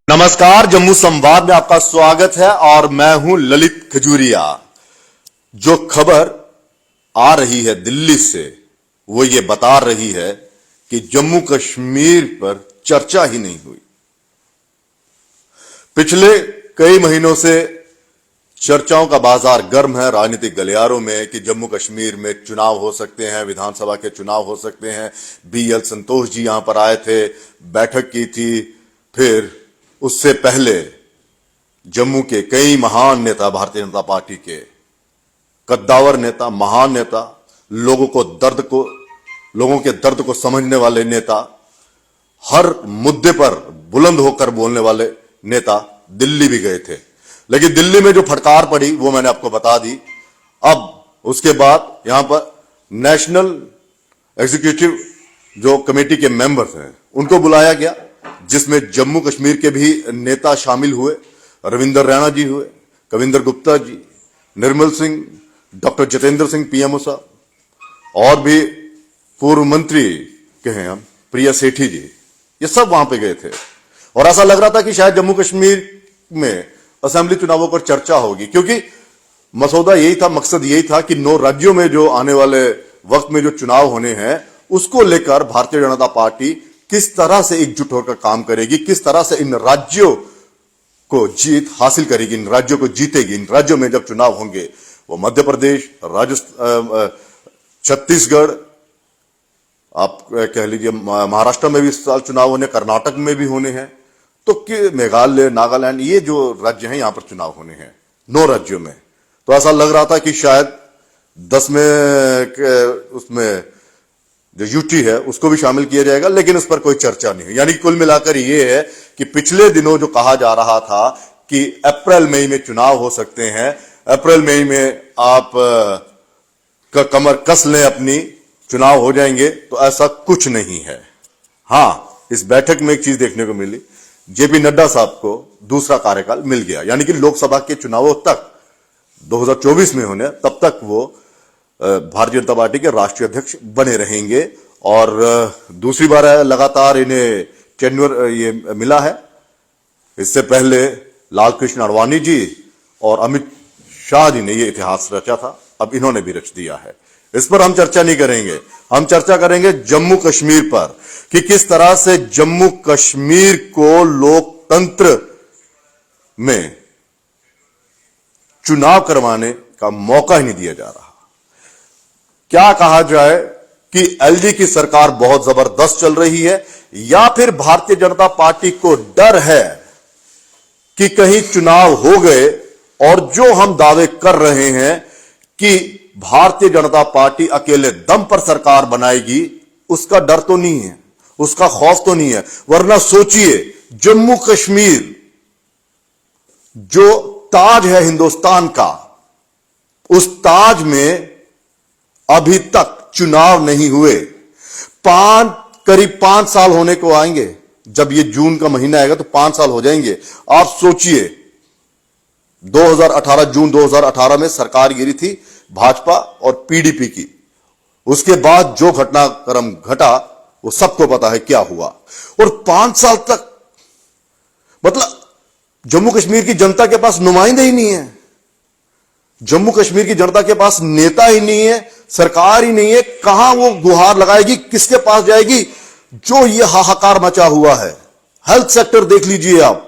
नमस्कार, जम्मू संवाद में आपका स्वागत है और मैं हूं ललित खजूरिया। जो खबर आ रही है दिल्ली से वो ये बता रही है कि जम्मू कश्मीर पर चर्चा ही नहीं हुई। पिछले कई महीनों से चर्चाओं का बाजार गर्म है राजनीतिक गलियारों में कि जम्मू कश्मीर में चुनाव हो सकते हैं, विधानसभा के चुनाव हो सकते हैं। बीएल संतोष जी यहां पर आए थे, बैठक की थी। फिर उससे पहले जम्मू के कई महान नेता, भारतीय जनता पार्टी के कद्दावर नेता, महान नेता, लोगों के दर्द को समझने वाले नेता, हर मुद्दे पर बुलंद होकर बोलने वाले नेता दिल्ली भी गए थे। लेकिन दिल्ली में जो फटकार पड़ी वो मैंने आपको बता दी। अब उसके बाद यहां पर नेशनल एग्जीक्यूटिव जो कमेटी के मेंबर्स हैं उनको बुलाया गया, जिसमें जम्मू कश्मीर के भी नेता शामिल हुए। रविंदर रैना जी हुए, कविंदर गुप्ता जी, निर्मल सिंह, डॉक्टर जितेंद्र सिंह पीएमओ साहब, और भी पूर्व मंत्री कहें हम प्रिया सेठी जी, ये सब वहां पे गए थे। और ऐसा लग रहा था कि शायद जम्मू कश्मीर में असेंबली चुनावों पर चर्चा होगी, क्योंकि मसौदा यही था, मकसद यही था कि 9 राज्यों में जो आने वाले वक्त में जो चुनाव होने हैं उसको लेकर भारतीय जनता पार्टी किस तरह से एकजुट होकर काम करेगी, किस तरह से इन राज्यों को जीत हासिल करेगी, इन राज्यों को जीतेगी। इन राज्यों में जब चुनाव होंगे, वो मध्य प्रदेश, राजस्थान, छत्तीसगढ़, आप कह लीजिए महाराष्ट्र में भी इस साल चुनाव होने, कर्नाटक में भी होने हैं, तो मेघालय, नागालैंड, ये जो राज्य हैं यहां पर चुनाव होने हैं 9 राज्यों में। तो ऐसा लग रहा था कि शायद 10 में उसमें जो यूटी है उसको भी शामिल किया जाएगा, लेकिन उस पर कोई चर्चा नहीं है। यानी कुल मिलाकर ये है कि पिछले दिनों जो कहा जा रहा था कि अप्रैल मई में चुनाव हो सकते हैं, अप्रैल मई में आप कमर कस लें अपनी, चुनाव हो जाएंगे, तो ऐसा कुछ नहीं है। हां, इस बैठक में एक चीज देखने को मिली, जेपी नड्डा साहब को दूसरा कार्यकाल मिल गया, यानी कि लोकसभा के चुनावों तक 2024 में होने तब तक वो भारतीय जनता पार्टी के राष्ट्रीय अध्यक्ष बने रहेंगे। और दूसरी बार लगातार इन्हें टेन्योर ये मिला है। इससे पहले लाल कृष्ण आडवाणी जी और अमित शाह जी ने ये इतिहास रचा था, अब इन्होंने भी रच दिया है। इस पर हम चर्चा नहीं करेंगे, हम चर्चा करेंगे जम्मू कश्मीर पर कि किस तरह से जम्मू कश्मीर को लोकतंत्र में चुनाव करवाने का मौका ही नहीं दिया जा रहा। क्या कहा जाए कि एलजी की सरकार बहुत जबरदस्त चल रही है, या फिर भारतीय जनता पार्टी को डर है कि कहीं चुनाव हो गए और जो हम दावे कर रहे हैं कि भारतीय जनता पार्टी अकेले दम पर सरकार बनाएगी, उसका डर तो नहीं है, उसका खौफ तो नहीं है। वरना सोचिए, जम्मू कश्मीर जो ताज है हिंदुस्तान का, उस ताज में अभी तक चुनाव नहीं हुए। करीब 5 साल होने को आएंगे, जब ये जून का महीना आएगा तो 5 साल हो जाएंगे। आप सोचिए, 2018 जून 2018 में सरकार गिरी थी भाजपा और पीडीपी की। उसके बाद जो घटनाक्रम घटा वो सबको पता है क्या हुआ। और 5 साल तक मतलब जम्मू कश्मीर की जनता के पास नुमाइंदे ही नहीं है, जम्मू कश्मीर की जनता के पास नेता ही नहीं है, सरकार ही नहीं है। कहां वो गुहार लगाएगी, किसके पास जाएगी? जो ये हाहाकार मचा हुआ है, हेल्थ सेक्टर देख लीजिए आप,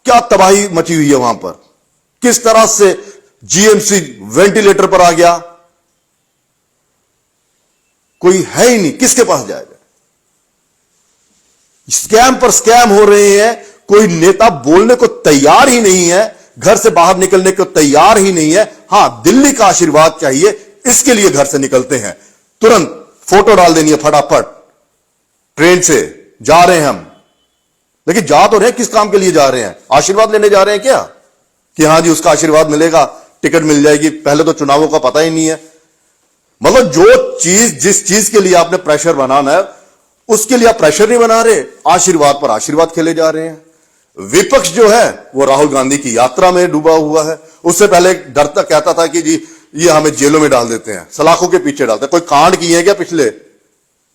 क्या तबाही मची हुई है वहां पर, किस तरह से जीएमसी वेंटिलेटर पर आ गया, कोई है ही नहीं, किसके पास जाएगा? स्कैम पर स्कैम हो रहे हैं, कोई नेता बोलने को तैयार ही नहीं है, घर से बाहर निकलने को तैयार ही नहीं है। हां, दिल्ली का आशीर्वाद चाहिए, इसके लिए घर से निकलते हैं, तुरंत फोटो डाल देनी है, फटाफट ट्रेन से जा रहे हैं हम। लेकिन जा तो रहे हैं, किस काम के लिए जा रहे हैं? आशीर्वाद लेने जा रहे हैं क्या, कि हां जी उसका आशीर्वाद मिलेगा, टिकट मिल जाएगी? पहले तो चुनावों का पता ही नहीं है। मतलब जिस चीज के लिए आपने प्रेशर बनाना है, उसके लिए आप प्रेशर नहीं बना रहे, आशीर्वाद पर आशीर्वाद खेले जा रहे हैं। विपक्ष जो है वो राहुल गांधी की यात्रा में डूबा हुआ है। उससे पहले डरता कहता था कि जी ये हमें जेलों में डाल देते हैं, सलाखों के पीछे डालते हैं। कोई कांड किए हैं क्या पिछले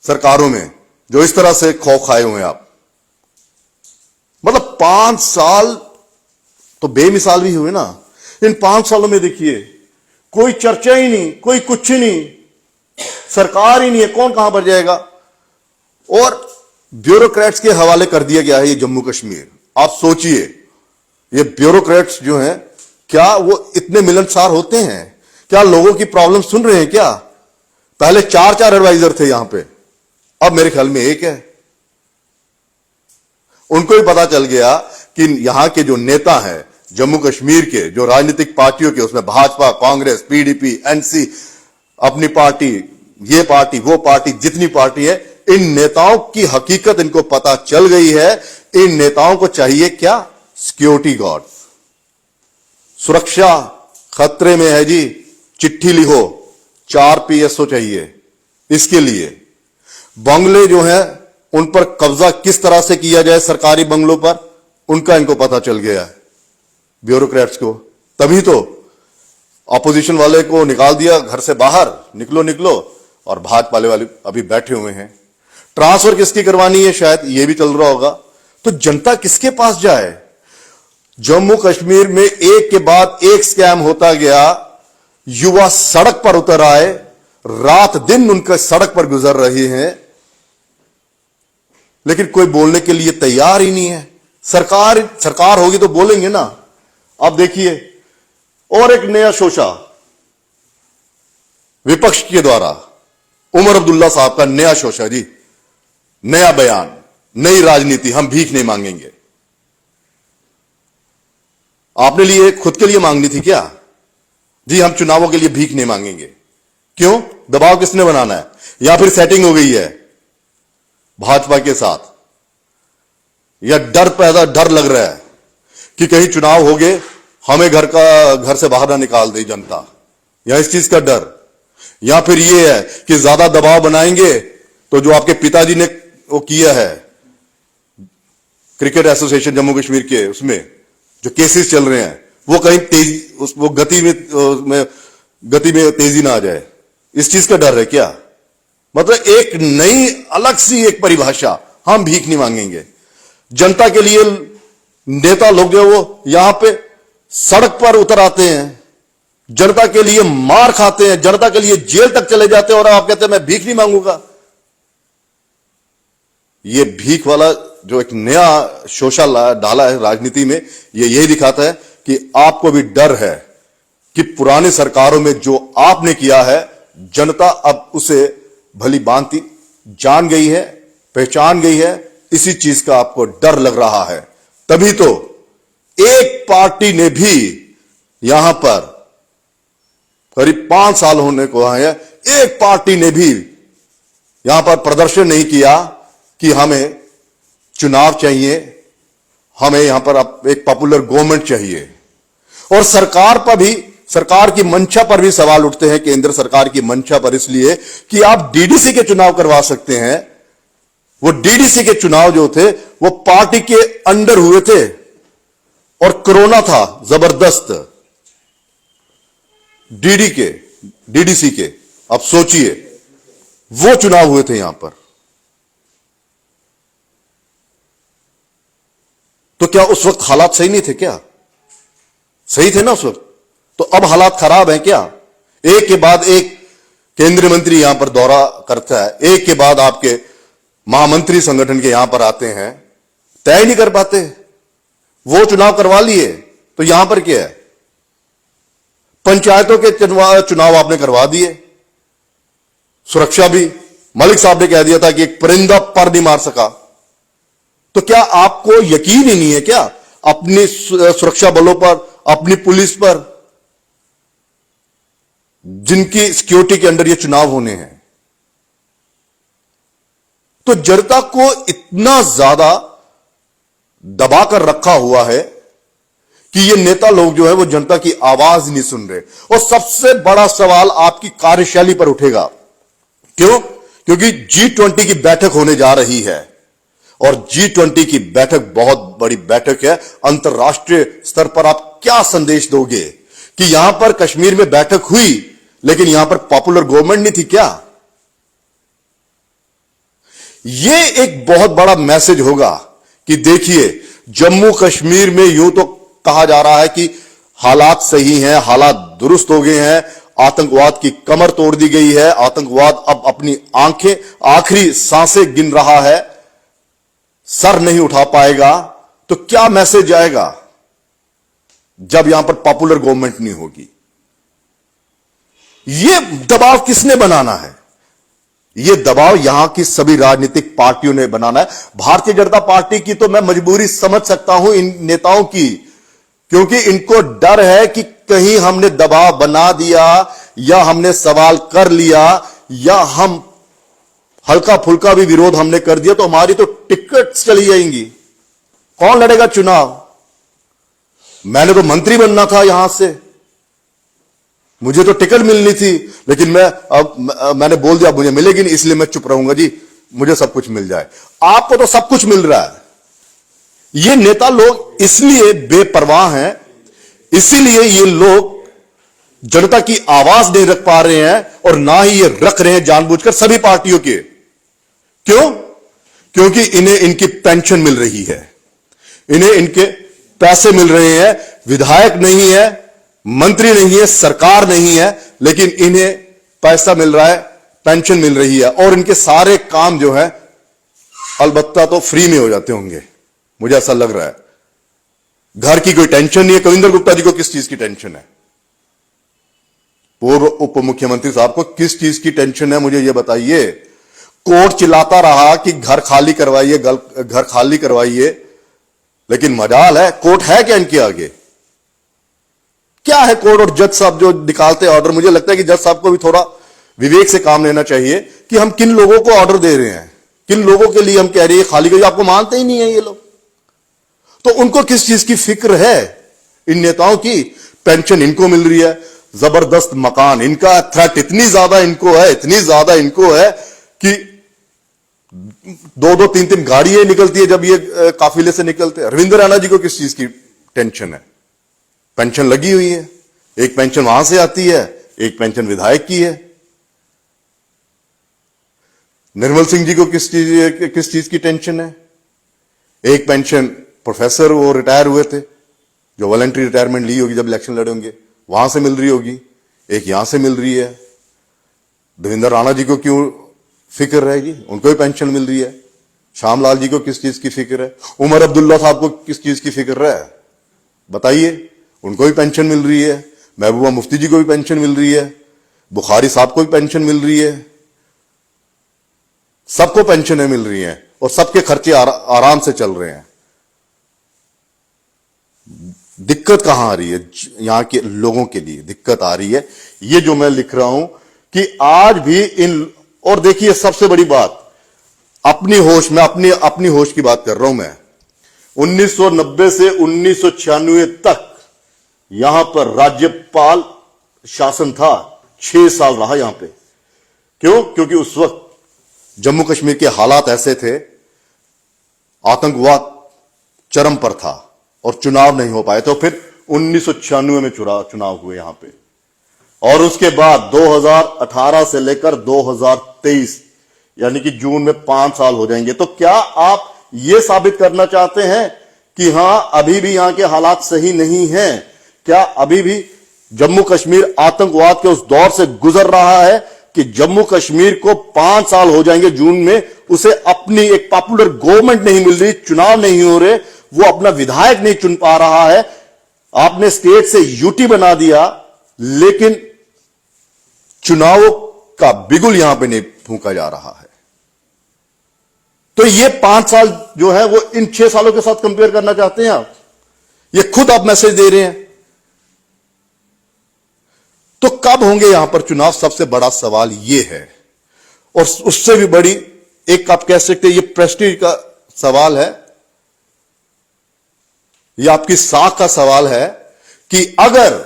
सरकारों में? जो इस तरह से खौफ खाए हुए हैं आप। मतलब 5 साल तो बेमिसाल भी हुए ना। इन 5 सालों में देखिए कोई चर्चा ही नहीं, कोई कुछ ही नहीं, सरकार ही नहीं है, कौन कहां पर जाएगा। और ब्यूरोक्रेट्स के हवाले कर दिया गया है ये जम्मू कश्मीर। आप सोचिए, ये ब्यूरोक्रेट्स जो हैं, क्या वो इतने मिलनसार होते हैं? क्या लोगों की प्रॉब्लम सुन रहे हैं क्या? पहले 4 एडवाइजर थे यहां पे, अब मेरे ख्याल में एक है। उनको भी पता चल गया कि यहां के जो नेता हैं जम्मू कश्मीर के, जो राजनीतिक पार्टियों के, उसमें भाजपा, कांग्रेस, पीडीपी, एनसी, अपनी पार्टी, ये पार्टी, वो पार्टी, जितनी पार्टी है, इन नेताओं की हकीकत इनको पता चल गई है। इन नेताओं को चाहिए क्या? Security guard. सुरक्षा खतरे में है जी, चिट्ठी लिखो, 4 पीएसओ चाहिए। इसके लिए बंगले जो हैं उन पर कब्जा किस तरह से किया जाए, सरकारी बंगलों पर, उनका इनको पता चल गया है ब्यूरोक्रेट्स को। तभी तो ऑपोजिशन वाले को निकाल दिया घर से बाहर, निकलो निकलो, और भाजपा वाले अभी बैठे हुए हैं। ट्रांसफर किसकी करवानी है, शायद ये भी चल रहा होगा। तो जनता किसके पास जाए? जम्मू कश्मीर में एक के बाद एक स्कैम होता गया। युवा सड़क पर उतर आए, रात दिन उनके सड़क पर गुजर रहे हैं, लेकिन कोई बोलने के लिए तैयार ही नहीं है। सरकार होगी तो बोलेंगे ना। आप देखिए, और एक नया शोशा विपक्ष के द्वारा, उमर अब्दुल्ला साहब का नया शोशा जी, नया बयान, नई राजनीति, हम भीख नहीं मांगेंगे। आपने लिए खुद के लिए मांगनी थी क्या? जी हम चुनावों के लिए भीख नहीं मांगेंगे। क्यों? दबाव किसने बनाना है? या फिर सेटिंग हो गई है भाजपा के साथ, या डर लग रहा है कि कहीं चुनाव हो गए, हमें घर से बाहर ना निकाल दे जनता, या इस चीज का डर, या फिर यह है कि ज्यादा दबाव बनाएंगे तो जो आपके पिताजी ने वो किया है क्रिकेट एसोसिएशन जम्मू कश्मीर के, उसमें जो केसेस चल रहे हैं, वो कहीं वो गति में तेजी ना आ जाए, इस चीज का डर है क्या? मतलब एक नई अलग सी एक परिभाषा, हम भीख नहीं मांगेंगे। जनता के लिए नेता लोग जो वो यहां पे सड़क पर उतर आते हैं, जनता के लिए मार खाते हैं, जनता के लिए जेल तक चले जाते हैं, और आप कहते हैं मैं भीख नहीं मांगूंगा। ये भीख वाला जो एक नया शोशा डाला है राजनीति में, ये यही दिखाता है कि आपको भी डर है कि पुरानी सरकारों में जो आपने किया है, जनता अब उसे भली भांति जान गई है, पहचान गई है। इसी चीज का आपको डर लग रहा है। तभी तो एक पार्टी ने भी यहां पर करीब 5 साल होने को आए हैं, एक पार्टी ने भी यहां पर प्रदर्शन नहीं किया कि हमें चुनाव चाहिए, हमें यहां पर अब एक पॉपुलर गवर्नमेंट चाहिए। और सरकार पर भी, सरकार की मंशा पर भी सवाल उठते हैं, केंद्र सरकार की मंशा पर, इसलिए कि आप डीडीसी के चुनाव करवा सकते हैं। वो डीडीसी के चुनाव जो थे वो पार्टी के अंडर हुए थे, और कोरोना था जबरदस्त डीडीसी के। अब सोचिए, वो चुनाव हुए थे यहां पर, तो क्या उस वक्त हालात सही नहीं थे क्या? सही थे ना उस वक्त। तो अब हालात खराब हैं क्या? एक के बाद एक केंद्रीय मंत्री यहां पर दौरा करता है, एक के बाद आपके महामंत्री संगठन के यहां पर आते हैं, तय नहीं कर पाते। वो चुनाव करवा लिए, तो यहां पर क्या है? पंचायतों के चुनाव आपने करवा दिए। सुरक्षा भी मलिक साहब ने कह दिया था कि एक परिंदा पर नहीं मार सका। तो क्या आपको यकीन ही नहीं है क्या अपनी सुरक्षा बलों पर, अपनी पुलिस पर, जिनकी सिक्योरिटी के अंडर ये चुनाव होने हैं? तो जनता को इतना ज्यादा दबाकर रखा हुआ है कि ये नेता लोग जो है वो जनता की आवाज नहीं सुन रहे। और सबसे बड़ा सवाल आपकी कार्यशैली पर उठेगा। क्यों? क्योंकि G20 की बैठक होने जा रही है, और G20 की बैठक बहुत बड़ी बैठक है। अंतर्राष्ट्रीय स्तर पर आप क्या संदेश दोगे कि यहां पर कश्मीर में बैठक हुई, लेकिन यहां पर पॉपुलर गवर्नमेंट नहीं थी क्या? ये एक बहुत बड़ा मैसेज होगा कि देखिए, जम्मू कश्मीर में यूं तो कहा जा रहा है कि हालात सही हैं, हालात दुरुस्त हो गए हैं, आतंकवाद की कमर तोड़ दी गई है, आतंकवाद अब अपनी आंखें, आखिरी सांसें गिन रहा है, सर नहीं उठा पाएगा। तो क्या मैसेज जाएगा जब यहां पर पॉपुलर गवर्नमेंट नहीं होगी? यह दबाव किसने बनाना है? यह दबाव यहां की सभी राजनीतिक पार्टियों ने बनाना है। भारतीय जनता पार्टी की तो मैं मजबूरी समझ सकता हूं, इन नेताओं की, क्योंकि इनको डर है कि कहीं हमने दबाव बना दिया या हमने सवाल कर लिया या हम हल्का फुल्का भी विरोध हमने कर दिया तो हमारी तो टिकट्स चली जाएंगी। कौन लड़ेगा चुनाव? मैंने तो मंत्री बनना था यहां से, मुझे तो टिकट मिलनी थी, लेकिन मैंने बोल दिया मुझे मिलेगी नहीं, इसलिए मैं चुप रहूंगा जी, मुझे सब कुछ मिल जाए। आपको तो सब कुछ मिल रहा है। ये नेता लोग इसलिए बेपरवाह हैं, इसीलिए ये लोग जनता की आवाज नहीं रख पा रहे हैं और ना ही ये रख रहे हैं जानबूझकर सभी पार्टियों के। क्यों? क्योंकि इन्हें इनकी पेंशन मिल रही है, इन्हें इनके पैसे मिल रहे हैं। विधायक नहीं है, मंत्री नहीं है, सरकार नहीं है, लेकिन इन्हें पैसा मिल रहा है, पेंशन मिल रही है और इनके सारे काम जो है अलबत्ता तो फ्री में हो जाते होंगे, मुझे ऐसा लग रहा है। घर की कोई टेंशन नहीं है। कविंदर गुप्ता जी को किस चीज की टेंशन है? पूर्व उप मुख्यमंत्री साहब को किस चीज की टेंशन है, मुझे यह बताइए। कोर्ट चिल्लाता रहा कि घर खाली करवाइए, घर खाली करवाइए, लेकिन मजाल है, कोर्ट है क्या इनके आगे? क्या है कोर्ट और जज साहब जो निकालते ऑर्डर? मुझे लगता है कि जज साहब को भी थोड़ा विवेक से काम लेना चाहिए कि हम किन लोगों को ऑर्डर दे रहे हैं, किन लोगों के लिए हम कह रहे हैं खाली करिए। आपको मानते ही नहीं है ये लोग, तो उनको किस चीज की फिक्र है? इन नेताओं की पेंशन इनको मिल रही है, जबरदस्त मकान, इनका थ्रेट इतनी ज्यादा इनको है, इतनी ज्यादा इनको है कि 2-2, 3-3 गाड़ियां निकलती है जब ये काफिले से निकलते हैं। रविंद्र राणा जी को किस चीज की टेंशन है? पेंशन लगी हुई है, एक पेंशन वहां से आती है, एक पेंशन विधायक की है। निर्मल सिंह जी को किस चीज की टेंशन है? एक पेंशन प्रोफेसर वो रिटायर हुए थे, जो वॉलंटरी रिटायरमेंट ली होगी जब इलेक्शन लड़े होंगे, वहां से मिल रही होगी, एक यहां से मिल रही है। देवेंद्र राणा जी को क्यों फिक्र रहेगी? उनको भी पेंशन मिल रही है। श्यामलाल जी को किस चीज की फिक्र है? उमर अब्दुल्ला साहब को किस चीज की फिक्र है? बताइए, उनको भी पेंशन मिल रही है। महबूबा मुफ्ती जी को भी पेंशन मिल रही है, बुखारी साहब को भी पेंशन मिल रही है, सबको पेंशनें मिल रही हैं और सबके खर्चे आराम से चल रहे हैं। दिक्कत कहां आ रही है? यहां के लोगों के लिए दिक्कत आ रही है। ये जो मैं लिख रहा हूं कि आज भी और देखिए सबसे बड़ी बात, अपनी होश में अपनी होश की बात कर रहा हूं मैं। 1990 से 1996 तक यहां पर राज्यपाल शासन था, 6 साल रहा यहां पे। क्यों? क्योंकि उस वक्त जम्मू कश्मीर के हालात ऐसे थे, आतंकवाद चरम पर था और चुनाव नहीं हो पाए। तो फिर 1996 में चुनाव हुए यहां पे, और उसके बाद 2018 से लेकर 2023 यानी कि जून में 5 साल हो जाएंगे। तो क्या आप यह साबित करना चाहते हैं कि हां अभी भी यहां के हालात सही नहीं हैं? क्या अभी भी जम्मू कश्मीर आतंकवाद के उस दौर से गुजर रहा है कि जम्मू कश्मीर को 5 साल हो जाएंगे जून में, उसे अपनी एक पॉपुलर गवर्नमेंट नहीं मिल रही, चुनाव नहीं हो रहे, वो अपना विधायक नहीं चुन पा रहा है। आपने स्टेट से यूटी बना दिया, लेकिन चुनावों का बिगुल यहां पे नहीं फूंका जा रहा है। तो ये 5 साल जो है वो इन 6 सालों के साथ कंपेयर करना चाहते हैं आप? ये खुद आप मैसेज दे रहे हैं। तो कब होंगे यहां पर चुनाव? सबसे बड़ा सवाल यह है। और उससे भी बड़ी एक आप कह सकते हैं, यह प्रेस्टीज का सवाल है, यह आपकी साख का सवाल है कि अगर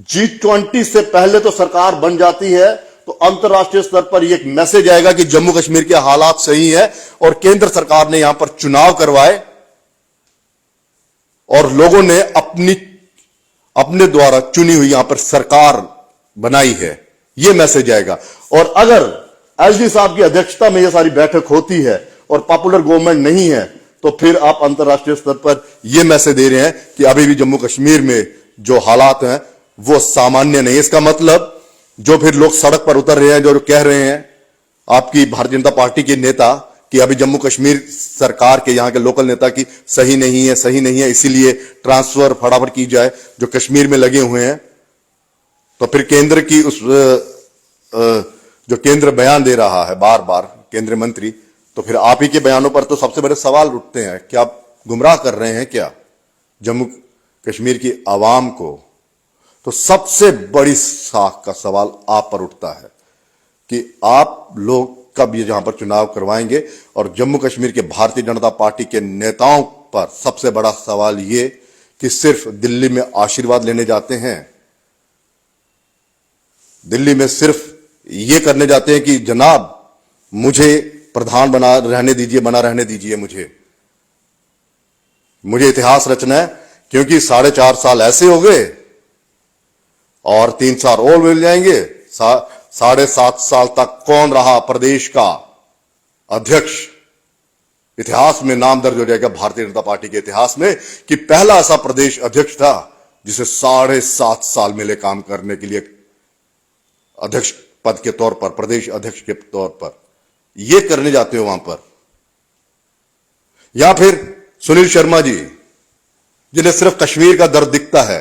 G20 से पहले तो सरकार बन जाती है तो अंतर्राष्ट्रीय स्तर पर यह एक मैसेज आएगा कि जम्मू कश्मीर के हालात सही है और केंद्र सरकार ने यहां पर चुनाव करवाए और लोगों ने अपने द्वारा चुनी हुई यहां पर सरकार बनाई है, यह मैसेज आएगा। और अगर एसडी साहब की अध्यक्षता में यह सारी बैठक होती है और पॉपुलर गवर्नमेंट नहीं है, तो फिर आप अंतरराष्ट्रीय स्तर पर यह मैसेज दे रहे हैं कि अभी भी जम्मू कश्मीर में जो हालात हैं वो सामान्य नहीं। इसका मतलब जो फिर लोग सड़क पर उतर रहे हैं, जो कह रहे हैं आपकी भारतीय जनता पार्टी के नेता कि अभी जम्मू कश्मीर सरकार के यहां के लोकल नेता की सही नहीं है, इसीलिए ट्रांसफर फटाफट की जाए जो कश्मीर में लगे हुए हैं, तो फिर केंद्र की उस जो केंद्र बयान दे रहा है बार बार केंद्रीय मंत्री, तो फिर आप ही के बयानों पर तो सबसे बड़े सवाल उठते हैं कि आप गुमराह कर रहे हैं क्या जम्मू कश्मीर की आवाम को। तो सबसे बड़ी साख का सवाल आप पर उठता है कि आप लोग कब ये जहां पर चुनाव करवाएंगे। और जम्मू कश्मीर के भारतीय जनता पार्टी के नेताओं पर सबसे बड़ा सवाल ये कि सिर्फ दिल्ली में आशीर्वाद लेने जाते हैं, दिल्ली में सिर्फ ये करने जाते हैं कि जनाब मुझे प्रधान बना रहने दीजिए, मुझे इतिहास रचना है, क्योंकि 4.5 साल ऐसे हो गए और 3 साल और मिल जाएंगे। 7.5 साल तक कौन रहा प्रदेश का अध्यक्ष, इतिहास में नाम दर्ज हो जाएगा भारतीय जनता पार्टी के इतिहास में कि पहला ऐसा प्रदेश अध्यक्ष था जिसे 7.5 साल मिले काम करने के लिए अध्यक्ष पद के तौर पर, प्रदेश अध्यक्ष के तौर पर। यह करने जाते हो वहां पर। या फिर सुनील शर्मा जी जिन्हें सिर्फ कश्मीर का दर्द दिखता है,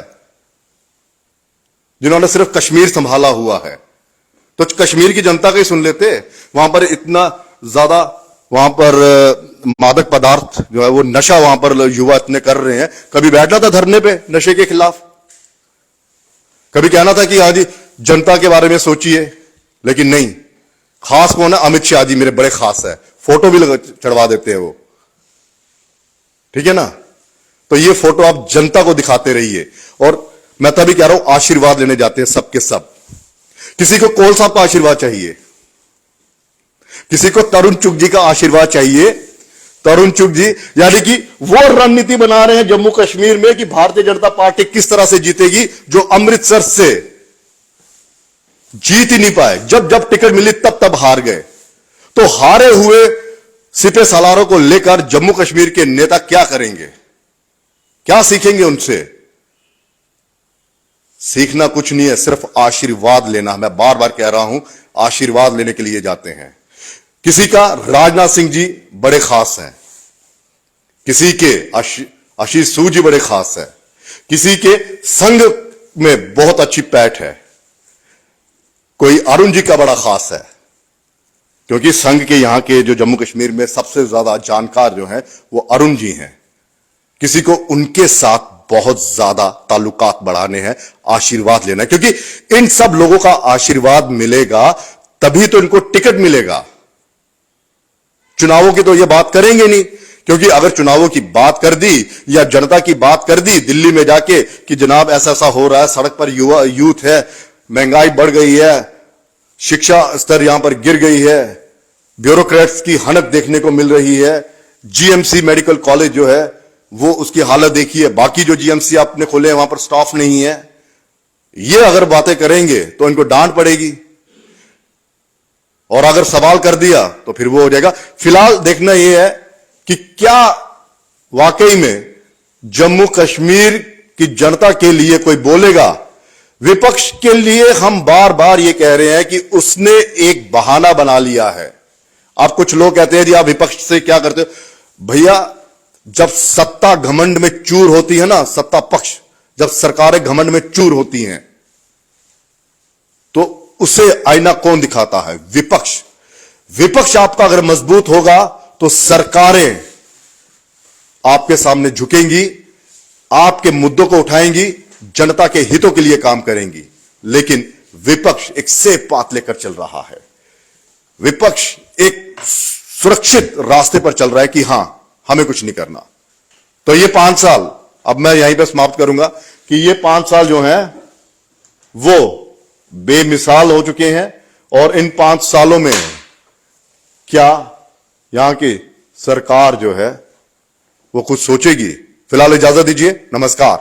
जिन्होंने सिर्फ कश्मीर संभाला हुआ है, तो कश्मीर की जनता का ही सुन लेते। वहां पर इतना ज्यादा वहां पर मादक पदार्थ जो है वो नशा वहां पर युवा इतने कर रहे हैं। कभी बैठना था धरने पे नशे के खिलाफ, कभी कहना था कि हाँ जी जनता के बारे में सोचिए, लेकिन नहीं। खास कौन है? अमित शाह जी मेरे बड़े खास है, फोटो भी चढ़वा देते हैं वो, ठीक है ना। तो ये फोटो आप जनता को दिखाते रहिए। और मैं तभी कह रहा हूं आशीर्वाद लेने जाते हैं सबके सब। किसी को कोल साहब का आशीर्वाद चाहिए, किसी को तरुण चुग जी का आशीर्वाद चाहिए। तरुण चुग जी यानी कि वो रणनीति बना रहे हैं जम्मू कश्मीर में कि भारतीय जनता पार्टी किस तरह से जीतेगी, जो अमृतसर से जीत ही नहीं पाए। जब जब टिकट मिली तब तब हार गए। तो हारे हुए सिपे सालारों को लेकर जम्मू कश्मीर के नेता क्या करेंगे, क्या सीखेंगे उनसे? सीखना कुछ नहीं है, सिर्फ आशीर्वाद लेना। मैं बार बार कह रहा हूं आशीर्वाद लेने के लिए जाते हैं। किसी का राजनाथ सिंह जी बड़े खास हैं, किसी के आशीष सूद जी बड़े खास है, किसी के संघ में बहुत अच्छी पैठ है, कोई अरुण जी का बड़ा खास है, क्योंकि संघ के यहां के जो जम्मू कश्मीर में सबसे ज्यादा जानकार जो हैं वो अरुण जी हैं। किसी को उनके साथ बहुत ज्यादा ताल्लुकात बढ़ाने हैं, आशीर्वाद लेना है, क्योंकि इन सब लोगों का आशीर्वाद मिलेगा तभी तो इनको टिकट मिलेगा। चुनावों की तो ये बात करेंगे नहीं, क्योंकि अगर चुनावों की बात कर दी या जनता की बात कर दी दिल्ली में जाके कि जनाब ऐसा ऐसा हो रहा है, सड़क पर यूथ है, महंगाई बढ़ गई है, शिक्षा स्तर यहां पर गिर गई है, ब्यूरोक्रेट्स की हनक देखने को मिल रही है, जीएमसी मेडिकल कॉलेज जो है वो उसकी हालत देखिए, बाकी जो जीएमसी आपने खोले हैं वहां पर स्टाफ नहीं है। ये अगर बातें करेंगे तो इनको डांट पड़ेगी, और अगर सवाल कर दिया तो फिर वो हो जाएगा। फिलहाल देखना यह है कि क्या वाकई में जम्मू कश्मीर की जनता के लिए कोई बोलेगा। विपक्ष के लिए हम बार बार ये कह रहे हैं कि उसने एक बहाना बना लिया है। आप कुछ लोग कहते हैं जी आप विपक्ष से क्या करते हो। भैया जब सत्ता घमंड में चूर होती है ना, सत्ता पक्ष जब सरकारें घमंड में चूर होती हैं तो उसे आईना कौन दिखाता है? विपक्ष। विपक्ष आपका अगर मजबूत होगा तो सरकारें आपके सामने झुकेंगी, आपके मुद्दों को उठाएंगी, जनता के हितों के लिए काम करेंगी। लेकिन विपक्ष एक सेफ पाथ लेकर चल रहा है, विपक्ष एक सुरक्षित रास्ते पर चल रहा है कि हां हमें कुछ नहीं करना। तो ये 5 साल, अब मैं यहीं पर समाप्त करूंगा कि ये 5 साल जो हैं वो बेमिसाल हो चुके हैं। और इन 5 सालों में क्या यहां की सरकार जो है वो कुछ सोचेगी? फिलहाल इजाजत दीजिए, नमस्कार।